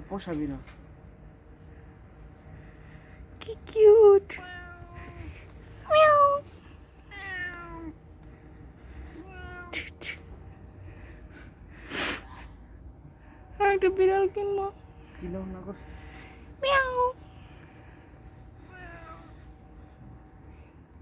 পোষাবি না। কি cute. Miao. আর একটা বিড়াল কিনবো। কিলো না করছে। মিয়াও।